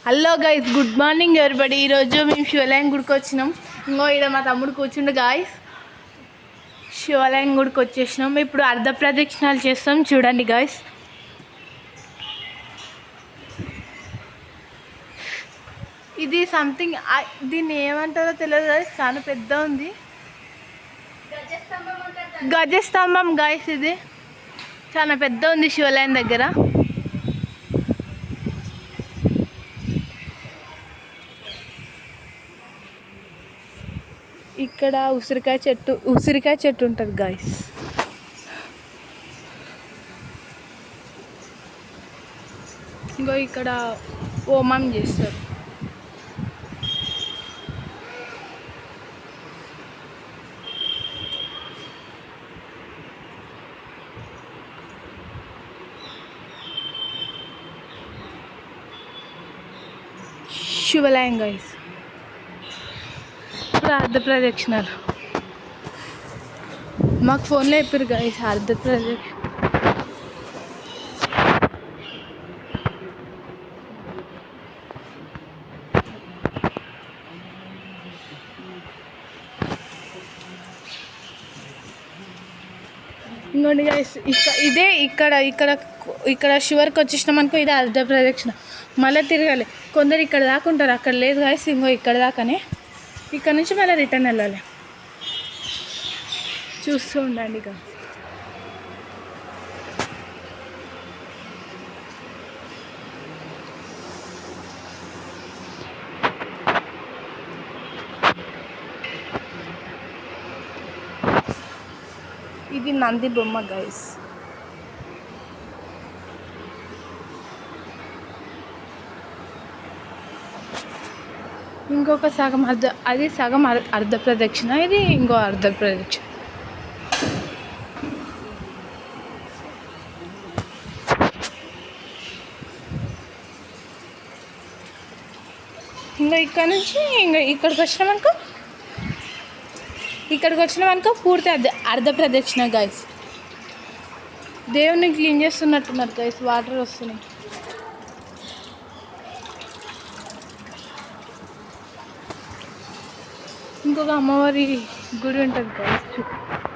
Hello guys, good morning everybody. ఈరోజు మేము శివాలయం గుడికి వచ్చినాం. ఇంకో ఇక్కడ మా తమ్ముడు కూర్చుండు గాయస్. శివాలయం గుడికి వచ్చేసినాం. ఇప్పుడు అర్ధ ప్రదక్షిణాలు చేస్తాం, చూడండి గాయస్. ఇది సంథింగ్, దీన్ని ఏమంటారో తెలియదు గాయస్, చాలా పెద్ద ఉంది. గజస్తంభం గాయస్, ఇది చాలా పెద్ద ఉంది శివాలయం దగ్గర. ఇక్కడ ఉసిరికాయ చెట్టు ఉంటుంది గాయస్. ఇంకో ఇక్కడ హోమం చేస్తారు. శివాలయం గాయస్, అర్ధ ప్రదక్షిణాలు మాకు ఫోన్లో చెప్పారు గాయస్. అర్ధ ప్రదక్షిణ ఇంకోండి గాయస్, ఇదే ఇక్కడ శివరికి వచ్చేసినాం అనుకో, ఇది అర్ధ ప్రదక్షిణ. మళ్ళీ తిరగాలి. కొందరు ఇక్కడ దాకా ఉంటారు, అక్కడ లేదు గాయస్. ఇంకో ఇక్కడ దాకానే, ఇక్కడ నుంచి మళ్ళీ రిటర్న్ వెళ్ళాలి. చూస్తూ ఉండండి ఇక. ఇది నంది బొమ్మ గాయస్. ఇంకొక సగం అది సగం అర్ధ ప్రదక్షిణ, ఇది ఇంకో అర్ధ ప్రదక్షిణ. ఇంకా ఇక్కడ నుంచి ఇంకా ఇక్కడికి వచ్చినామనుకో పూర్తి అర్ధ ప్రదక్షిణ గాయస్. దేవుని క్లీన్ చేస్తున్నట్టున్నారు గాయస్, వాటర్ వస్తున్నాయి. ఇంకొక అమ్మవారి గుడి ఉంటుంది గాయస్.